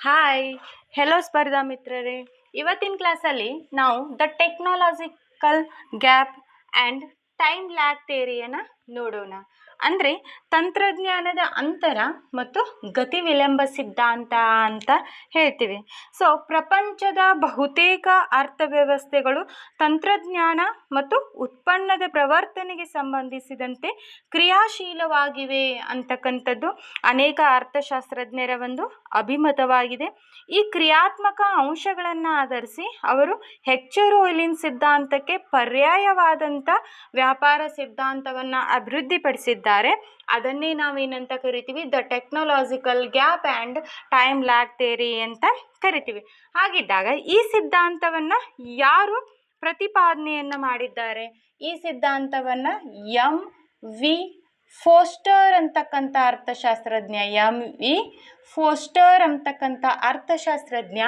Hi, hello ಸ್ಪರ್ಧಾ ಮಿತ್ರರೇ. ಇವತ್ತಿನ ಕ್ಲಾಸಲ್ಲಿ ನಾವು the technological gap and time lag ಥಿಯರಿಯನ್ನು ನೋಡೋಣ. ಅಂದರೆ ತಂತ್ರಜ್ಞಾನದ ಅಂತರ ಮತ್ತು ಗತಿ ವಿಳಂಬ ಸಿದ್ಧಾಂತ ಅಂತ ಹೇಳ್ತೀವಿ. ಸೊ ಪ್ರಪಂಚದ ಬಹುತೇಕ ಅರ್ಥವ್ಯವಸ್ಥೆಗಳು ತಂತ್ರಜ್ಞಾನ ಮತ್ತು ಉತ್ಪನ್ನದ ಪ್ರವರ್ತನೆಗೆ ಸಂಬಂಧಿಸಿದಂತೆ ಕ್ರಿಯಾಶೀಲವಾಗಿವೆ ಅಂತಕ್ಕಂಥದ್ದು ಅನೇಕ ಅರ್ಥಶಾಸ್ತ್ರಜ್ಞರ ಒಂದು ಅಭಿಮತವಾಗಿದೆ. ಈ ಕ್ರಿಯಾತ್ಮಕ ಅಂಶಗಳನ್ನು ಆಧರಿಸಿ ಅವರು ಹೆಚ್ಚೆರೋಲಿನ್ ಸಿದ್ಧಾಂತಕ್ಕೆ ಪರ್ಯಾಯವಾದಂಥ ವ್ಯಾಪಾರ ಸಿದ್ಧಾಂತವನ್ನು ಅಭಿವೃದ್ಧಿಪಡಿಸಿದ್ದಾರೆ. ಅದನ್ನೇ ನಾವೇನಂತ ಕರಿತೀವಿ, the technological gap and time lag theory ಅಂತ ಕರಿತೀವಿ. ಹಾಗಿದ್ದಾಗ ಈ ಸಿದ್ಧಾಂತವನ್ನು ಯಾರು ಪ್ರತಿಪಾದನೆಯನ್ನು ಮಾಡಿದ್ದಾರೆ? ಈ ಸಿದ್ಧಾಂತವನ್ನು ಎಂ.ವಿ. ಫೋಸ್ಟರ್ ಅಂತಕ್ಕಂಥ ಅರ್ಥಶಾಸ್ತ್ರಜ್ಞ ಅಂತಕ್ಕಂಥ ಅರ್ಥಶಾಸ್ತ್ರಜ್ಞ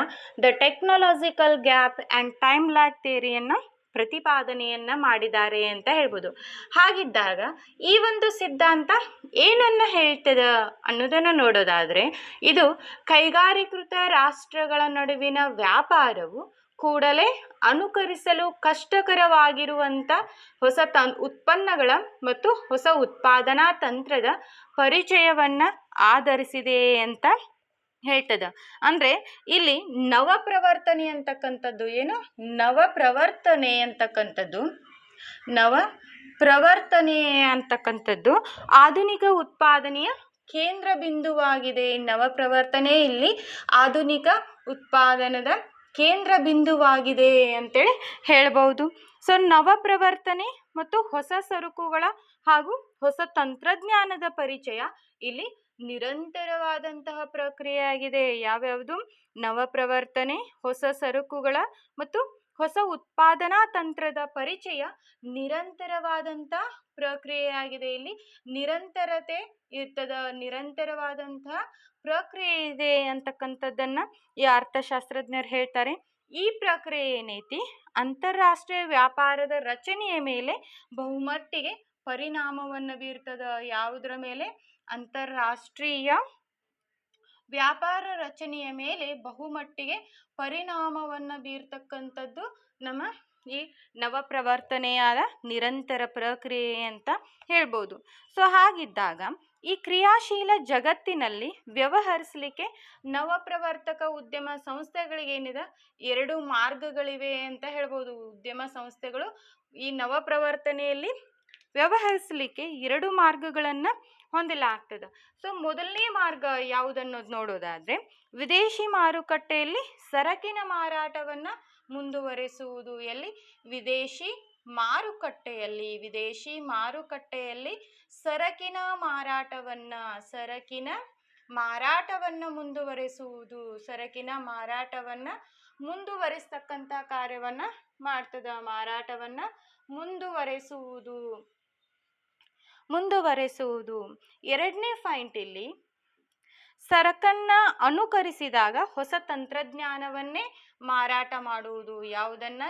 the technological gap and time lag ಥಿಯರಿಯನ್ನು ಪ್ರತಿಪಾದನೆಯನ್ನು ಮಾಡಿದ್ದಾರೆ ಅಂತ ಹೇಳ್ಬೋದು. ಹಾಗಿದ್ದಾಗ ಈ ಒಂದು ಸಿದ್ಧಾಂತ ಏನನ್ನು ಹೇಳ್ತದ ಅನ್ನೋದನ್ನು ನೋಡೋದಾದರೆ, ಇದು ಕೈಗಾರೀಕೃತ ರಾಷ್ಟ್ರಗಳ ನಡುವಿನ ವ್ಯಾಪಾರವು ಕೂಡಲೇ ಅನುಕರಿಸಲು ಕಷ್ಟಕರವಾಗಿರುವಂಥ ಹೊಸ ಉತ್ಪನ್ನಗಳ ಮತ್ತು ಹೊಸ ಉತ್ಪಾದನಾ ತಂತ್ರದ ಪರಿಚಯವನ್ನು ಆಧರಿಸಿದೆ ಅಂತ ಹೇಳ್ತದ. ಅಂದರೆ ಇಲ್ಲಿ ನವಪ್ರವರ್ತನೆ ಅಂತಕ್ಕಂಥದ್ದು ಆಧುನಿಕ ಉತ್ಪಾದನೆಯ ಕೇಂದ್ರ ಬಿಂದುವಾಗಿದೆ. ನವಪ್ರವರ್ತನೆ ಇಲ್ಲಿ ಆಧುನಿಕ ಉತ್ಪಾದನದ ಕೇಂದ್ರ ಬಿಂದುವಾಗಿದೆ ಅಂತೇಳಿ ಹೇಳ್ಬೋದು. ಸೊ ನವಪ್ರವರ್ತನೆ ಮತ್ತು ಹೊಸ ಸರಕುಗಳ ಹಾಗೂ ಹೊಸ ತಂತ್ರಜ್ಞಾನದ ಪರಿಚಯ ಇಲ್ಲಿ ನಿರಂತರವಾದಂತಹ ಪ್ರಕ್ರಿಯೆಯಾಗಿದೆ. ಯಾವ್ಯಾವುದು? ನವಪ್ರವರ್ತನೆ, ಹೊಸ ಸರಕುಗಳ ಮತ್ತು ಹೊಸ ಉತ್ಪಾದನಾ ತಂತ್ರದ ಪರಿಚಯ ನಿರಂತರವಾದಂಥ ಪ್ರಕ್ರಿಯೆಯಾಗಿದೆ. ಇಲ್ಲಿ ನಿರಂತರತೆ ಇರ್ತದ, ನಿರಂತರವಾದಂತಹ ಪ್ರಕ್ರಿಯೆ ಇದೆ ಅಂತಕ್ಕಂಥದ್ದನ್ನು ಈ ಅರ್ಥಶಾಸ್ತ್ರಜ್ಞರು ಹೇಳ್ತಾರೆ. ಈ ಪ್ರಕ್ರಿಯೆ ಏನೈತಿ, ಅಂತಾರಾಷ್ಟ್ರೀಯ ವ್ಯಾಪಾರದ ರಚನೆಯ ಮೇಲೆ ಬಹುಮಟ್ಟಿಗೆ ಪರಿಣಾಮವನ್ನು ಬೀರ್ತದ. ಯಾವುದರ ಮೇಲೆ? ಅಂತಾರಾಷ್ಟ್ರೀಯ ವ್ಯಾಪಾರ ರಚನೆಯ ಮೇಲೆ ಬಹುಮಟ್ಟಿಗೆ ಪರಿಣಾಮವನ್ನು ಬೀರ್ತಕ್ಕಂಥದ್ದು ನಮ್ಮ ಈ ನವಪ್ರವರ್ತನೆಯಾದ ನಿರಂತರ ಪ್ರಕ್ರಿಯೆ ಅಂತ ಹೇಳ್ಬೋದು. ಸೊ ಹಾಗಿದ್ದಾಗ ಈ ಕ್ರಿಯಾಶೀಲ ಜಗತ್ತಿನಲ್ಲಿ ವ್ಯವಹರಿಸಲಿಕ್ಕೆ ನವಪ್ರವರ್ತಕ ಉದ್ಯಮ ಸಂಸ್ಥೆಗಳಿಗೇನಿದೆ, ಎರಡು ಮಾರ್ಗಗಳಿವೆ ಅಂತ ಹೇಳ್ಬೋದು. ಉದ್ಯಮ ಸಂಸ್ಥೆಗಳು ಈ ನವಪ್ರವರ್ತನೆಯಲ್ಲಿ ವ್ಯವಹರಿಸಲಿಕ್ಕೆ ಎರಡು ಮಾರ್ಗಗಳನ್ನು ಹೊಂದಲಾಗ್ತದೆ. ಸೊ ಮೊದಲನೇ ಮಾರ್ಗ ಯಾವುದನ್ನೋದು ನೋಡೋದಾದರೆ, ವಿದೇಶಿ ಮಾರುಕಟ್ಟೆಯಲ್ಲಿ ಸರಕಿನ ಮಾರಾಟವನ್ನು ಮುಂದುವರೆಸುವುದು. ಎಲ್ಲಿ? ವಿದೇಶಿ ಮಾರುಕಟ್ಟೆಯಲ್ಲಿ ಸರಕಿನ ಮಾರಾಟವನ್ನು ಮುಂದುವರೆಸುವುದು. ಸರಕಿನ ಮಾರಾಟವನ್ನು ಮುಂದುವರಿಸ್ತಕ್ಕಂಥ ಕಾರ್ಯವನ್ನು ಮಾಡ್ತದ. ಮಾರಾಟವನ್ನು ಮುಂದುವರೆಸುವುದು. ಎರಡನೇ ಪಾಯಿಂಟ್ ಇಲ್ಲಿ ಸರಕನ್ನು ಅನುಕರಿಸಿದಾಗ ಹೊಸ ತಂತ್ರಜ್ಞಾನವನ್ನೇ ಮಾರಾಟ ಮಾಡುವುದು. ಯಾವುದನ್ನು?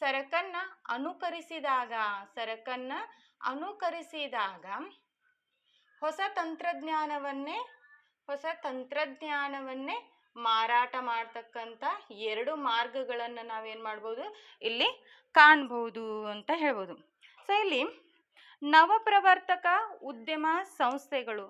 ಸರಕನ್ನು ಅನುಕರಿಸಿದಾಗ ಹೊಸ ತಂತ್ರಜ್ಞಾನವನ್ನೇ ಮಾರಾಟ ಮಾಡ್ತಕ್ಕಂಥ ಎರಡು ಮಾರ್ಗಗಳನ್ನು ನಾವೇನು ಮಾಡ್ಬೋದು, ಇಲ್ಲಿ ಕಾಣ್ಬೋದು ಅಂತ ಹೇಳ್ಬೋದು. ಸೊ ಇಲ್ಲಿ ನವಪ್ರವರ್ತಕ ಉದ್ಯಮ ಸಂಸ್ಥೆಗಳು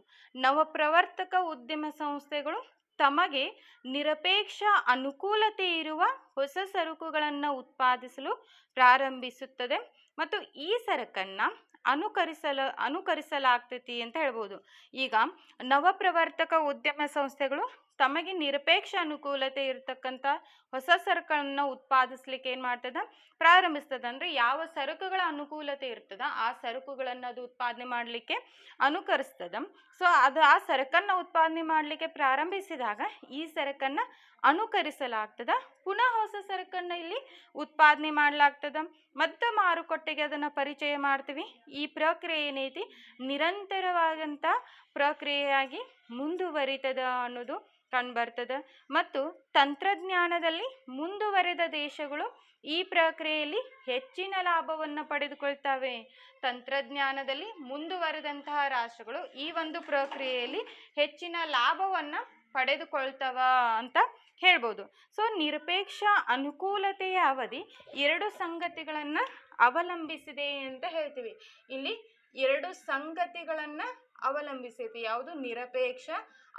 ತಮಗೆ ನಿರಪೇಕ್ಷ ಅನುಕೂಲತೆ ಇರುವ ಹೊಸ ಸರಕುಗಳನ್ನು ಉತ್ಪಾದಿಸಲು ಪ್ರಾರಂಭಿಸುತ್ತದೆ ಮತ್ತು ಈ ಸರಕನ್ನು ಅನುಕರಿಸಲಾಗ್ತೈತಿ ಅಂತ ಹೇಳ್ಬೋದು. ಈಗ ನವಪ್ರವರ್ತಕ ಉದ್ಯಮ ಸಂಸ್ಥೆಗಳು ತಮಗೆ ನಿರಪೇಕ್ಷ ಅನುಕೂಲತೆ ಇರತಕ್ಕಂಥ ಹೊಸ ಸರಕನ್ನು ಉತ್ಪಾದಿಸ್ಲಿಕ್ಕೆ ಏನು ಮಾಡ್ತದ? ಪ್ರಾರಂಭಿಸ್ತದ. ಅಂದರೆ ಯಾವ ಸರಕುಗಳ ಅನುಕೂಲತೆ ಇರ್ತದ ಆ ಸರಕುಗಳನ್ನು ಅದು ಉತ್ಪಾದನೆ ಮಾಡಲಿಕ್ಕೆ ಅನುಕರಿಸ್ತದ. ಸೊ ಅದು ಆ ಸರಕನ್ನು ಉತ್ಪಾದನೆ ಮಾಡಲಿಕ್ಕೆ ಪ್ರಾರಂಭಿಸಿದಾಗ ಈ ಸರಕನ್ನು ಅನುಕರಿಸಲಾಗ್ತದ. ಪುನಃ ಹೊಸ ಸರಕನ್ನು ಇಲ್ಲಿ ಉತ್ಪಾದನೆ ಮಾಡಲಾಗ್ತದ ಮತ್ತು ಮಾರುಕಟ್ಟೆಗೆ ಅದನ್ನು ಪರಿಚಯ ಮಾಡ್ತೀವಿ. ಈ ಪ್ರಕ್ರಿಯೆ ಏನೈತಿ, ನಿರಂತರವಾದಂಥ ಪ್ರಕ್ರಿಯೆಯಾಗಿ ಮುಂದುವರಿತದ ಅನ್ನೋದು ಕಂಡುಬರ್ತದೆ. ಮತ್ತು ತಂತ್ರಜ್ಞಾನದಲ್ಲಿ ಮುಂದುವರೆದ ದೇಶಗಳು ಈ ಪ್ರಕ್ರಿಯೆಯಲ್ಲಿ ಹೆಚ್ಚಿನ ಲಾಭವನ್ನು ಪಡೆದುಕೊಳ್ತವೆ. ತಂತ್ರಜ್ಞಾನದಲ್ಲಿ ಮುಂದುವರೆದಂತಹ ರಾಷ್ಟ್ರಗಳು ಈ ಒಂದು ಪ್ರಕ್ರಿಯೆಯಲ್ಲಿ ಹೆಚ್ಚಿನ ಲಾಭವನ್ನು ಪಡೆದುಕೊಳ್ತವ ಅಂತ ಹೇಳ್ಬೋದು. ಸೊ ನಿರಪೇಕ್ಷ ಅನುಕೂಲತೆಯ ಅವಧಿ ಎರಡು ಸಂಗತಿಗಳನ್ನು ಅವಲಂಬಿಸಿದೆ ಅಂತ ಹೇಳ್ತೀವಿ. ಇಲ್ಲಿ ಎರಡು ಸಂಗತಿಗಳನ್ನು ಅವಲಂಬಿಸಿದೆ. ಯಾವುದು? ನಿರಪೇಕ್ಷ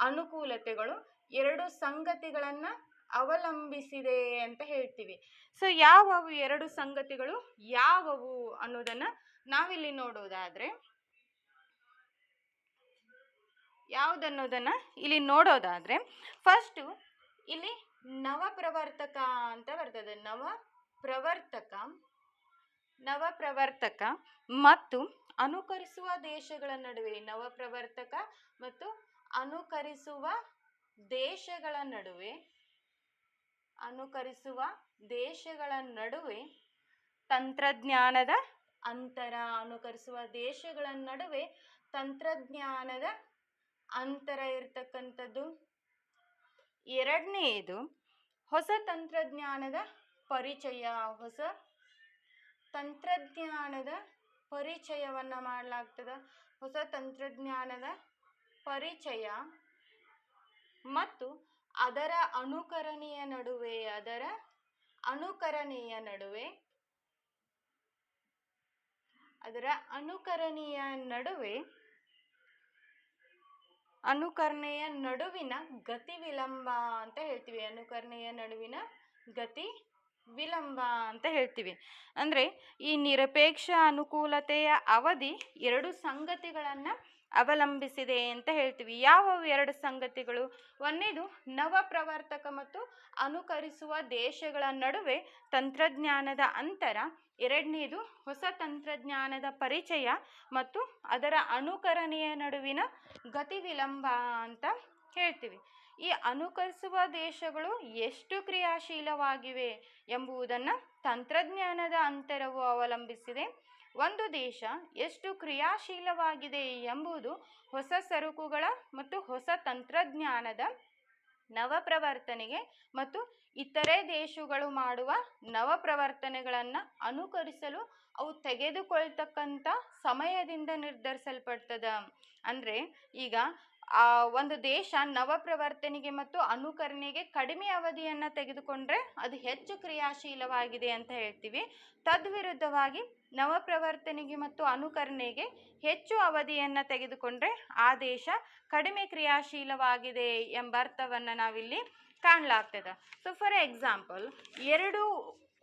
ಅನುಕೂಲತೆಗಳು ಎರಡು ಸಂಗತಿಗಳನ್ನು ಅವಲಂಬಿಸಿದೆ ಅಂತ ಹೇಳ್ತೀವಿ. ಸೊ ಯಾವುವು ಎರಡು ಸಂಗತಿಗಳು ಯಾವುವು ಅನ್ನೋದನ್ನ ನಾವಿಲ್ಲಿ ನೋಡೋದಾದ್ರೆ, ಯಾವುದನ್ನೋದನ್ನ ಇಲ್ಲಿ ನೋಡೋದಾದ್ರೆ ಫಸ್ಟು ಇಲ್ಲಿ ನವಪ್ರವರ್ತಕ ಅಂತ ಬರ್ತದೆ. ನವಪ್ರವರ್ತಕ ಮತ್ತು ಅನುಕರಿಸುವ ದೇಶಗಳ ನಡುವೆ, ನವಪ್ರವರ್ತಕ ಮತ್ತು ಅನುಕರಿಸುವ ದೇಶಗಳ ನಡುವೆ ತಂತ್ರಜ್ಞಾನದ ಅಂತರ. ಅನುಕರಿಸುವ ದೇಶಗಳ ನಡುವೆ ತಂತ್ರಜ್ಞಾನದ ಅಂತರ ಇರತಕ್ಕಂಥದ್ದು. ಎರಡನೆಯದು ಹೊಸ ತಂತ್ರಜ್ಞಾನದ ಪರಿಚಯ. ಹೊಸ ತಂತ್ರಜ್ಞಾನದ ಪರಿಚಯವನ್ನು ಮಾಡಲಾಗ್ತದೆ. ಹೊಸ ತಂತ್ರಜ್ಞಾನದ ಪರಿಚಯ ಮತ್ತು ಅದರ ಅನುಕರಣೆಯ ನಡುವಿನ ಗತಿ ವಿಳಂಬ ಅಂತ ಹೇಳ್ತೀವಿ. ಅನುಕರಣೆಯ ನಡುವಿನ ಗತಿ ವಿಳಂಬ ಅಂತ ಹೇಳ್ತೀವಿ. ಅಂದರೆ ಈ ನಿರಪೇಕ್ಷ ಅನುಕೂಲತೆಯ ಅವಧಿ ಎರಡು ಸಂಗತಿಗಳನ್ನು ಅವಲಂಬಿಸಿದೆ ಅಂತ ಹೇಳ್ತೀವಿ. ಯಾವುವು ಎರಡು ಸಂಗತಿಗಳು? ಒಂದನೇದು ನವಪ್ರವರ್ತಕ ಮತ್ತು ಅನುಕರಿಸುವ ದೇಶಗಳ ನಡುವೆ ತಂತ್ರಜ್ಞಾನದ ಅಂತರ. ಎರಡನೇದು ಹೊಸ ತಂತ್ರಜ್ಞಾನದ ಪರಿಚಯ ಮತ್ತು ಅದರ ಅನುಕರಣೆಯ ನಡುವಿನ ಗತಿ ವಿಳಂಬ ಅಂತ ಹೇಳ್ತೀವಿ. ಈ ಅನುಕರಿಸುವ ದೇಶಗಳು ಎಷ್ಟು ಕ್ರಿಯಾಶೀಲವಾಗಿವೆ ಎಂಬುದನ್ನು ತಂತ್ರಜ್ಞಾನದ ಅಂತರವು ಅವಲಂಬಿಸಿದೆ. ಒಂದು ದೇಶ ಎಷ್ಟು ಕ್ರಿಯಾಶೀಲವಾಗಿದೆ ಎಂಬುದು ಹೊಸ ಸರಕುಗಳ ಮತ್ತು ಹೊಸ ತಂತ್ರಜ್ಞಾನದ ನವಪ್ರವರ್ತನೆಗೆ ಮತ್ತು ಇತರೆ ದೇಶಗಳು ಮಾಡುವ ನವಪ್ರವರ್ತನೆಗಳನ್ನು ಅನುಕರಿಸಲು ಅವು ತೆಗೆದುಕೊಳ್ತಕ್ಕಂಥ ಸಮಯದಿಂದ ನಿರ್ಧರಿಸಲ್ಪಡ್ತದೆ. ಅಂದರೆ ಈಗ ಒಂದು ದೇಶ ನವಪ್ರವರ್ತನೆಗೆ ಮತ್ತು ಅನುಕರಣೆಗೆ ಕಡಿಮೆ ಅವಧಿಯನ್ನು ತೆಗೆದುಕೊಂಡ್ರೆ ಅದು ಹೆಚ್ಚು ಕ್ರಿಯಾಶೀಲವಾಗಿದೆ ಅಂತ ಹೇಳ್ತೀವಿ. ತದ್ವಿರುದ್ಧವಾಗಿ ನವಪ್ರವರ್ತನೆಗೆ ಮತ್ತು ಅನುಕರಣೆಗೆ ಹೆಚ್ಚು ಅವಧಿಯನ್ನು ತೆಗೆದುಕೊಂಡ್ರೆ ಆ ದೇಶ ಕಡಿಮೆ ಕ್ರಿಯಾಶೀಲವಾಗಿದೆ ಎಂಬ ಅರ್ಥವನ್ನು ನಾವಿಲ್ಲಿ ಕಾಣಲಾಗ್ತದೆ. ಸೊ ಫಾರ್ ಎಕ್ಸಾಂಪಲ್,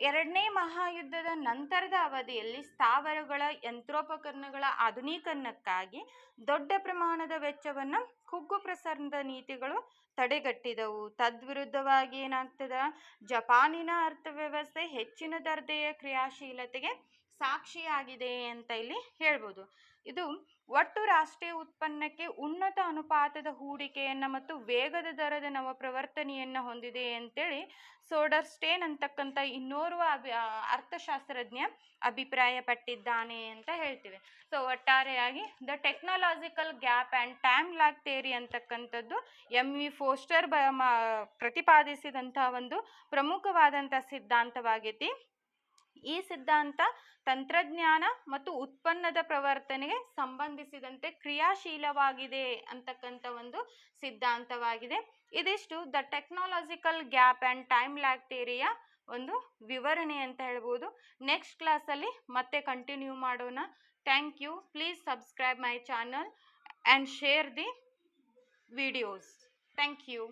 ಎರಡನೇ ಮಹಾಯುದ್ಧದ ನಂತರದ ಅವಧಿಯಲ್ಲಿ ಸ್ಥಾವರಗಳ ಯಂತ್ರೋಪಕರಣಗಳ ಆಧುನೀಕರಣಕ್ಕಾಗಿ ದೊಡ್ಡ ಪ್ರಮಾಣದ ವೆಚ್ಚವನ್ನು ಕುಗ್ಗು ಪ್ರಸರಣದ ನೀತಿಗಳು ತಡೆಗಟ್ಟಿದವು. ತದ್ವಿರುದ್ಧವಾಗಿ ಏನಾಗ್ತದೆ? ಜಪಾನಿನ ಅರ್ಥವ್ಯವಸ್ಥೆ ಹೆಚ್ಚಿನ ದರ್ಜೆಯ ಕ್ರಿಯಾಶೀಲತೆಗೆ ಸಾಕ್ಷಿಯಾಗಿದೆ ಅಂತ ಇಲ್ಲಿ ಹೇಳ್ಬೋದು. ಇದು ಒಟ್ಟು ರಾಷ್ಟ್ರೀಯ ಉತ್ಪನ್ನಕ್ಕೆ ಉನ್ನತ ಅನುಪಾತದ ಹೂಡಿಕೆಯನ್ನು ಮತ್ತು ವೇಗದ ದರದ ನವಪ್ರವರ್ತನೆಯನ್ನು ಹೊಂದಿದೆ ಅಂತೇಳಿ ಸೋಡರ್ಸ್ಟೇನ್ ಅಂತಕ್ಕಂಥ ಇನ್ನೋರ್ವ ಅರ್ಥಶಾಸ್ತ್ರಜ್ಞ ಅಭಿಪ್ರಾಯಪಟ್ಟಿದ್ದಾನೆ ಅಂತ ಹೇಳ್ತೀವಿ. ಸೊ ಒಟ್ಟಾರೆಯಾಗಿ the technological gap and time lag theory ಅಂತಕ್ಕಂಥದ್ದು MV ಫೋಸ್ಟರ್ ಪ್ರತಿಪಾದಿಸಿದಂಥ ಒಂದು ಪ್ರಮುಖವಾದಂಥ ಸಿದ್ಧಾಂತವಾಗೈತಿ. ಈ ಸಿದ್ಧಾಂತ ತಂತ್ರಜ್ಞಾನ ಮತ್ತು ಉತ್ಪನ್ನದ ಪ್ರವರ್ತನೆಗೆ ಸಂಬಂಧಿಸಿದಂತೆ ಕ್ರಿಯಾಶೀಲವಾಗಿದೆ ಅಂತಕ್ಕಂಥ ಒಂದು ಸಿದ್ಧಾಂತವಾಗಿದೆ. ಇದಿಷ್ಟು the technological gap and time lag ಥಿಯರಿಯ ಒಂದು ವಿವರಣೆ ಅಂತ ಹೇಳ್ಬೋದು. ನೆಕ್ಸ್ಟ್ ಕ್ಲಾಸಲ್ಲಿ ಮತ್ತೆ ಕಂಟಿನ್ಯೂ ಮಾಡೋಣ. Thank you. Please subscribe my channel and share the videos. Thank you.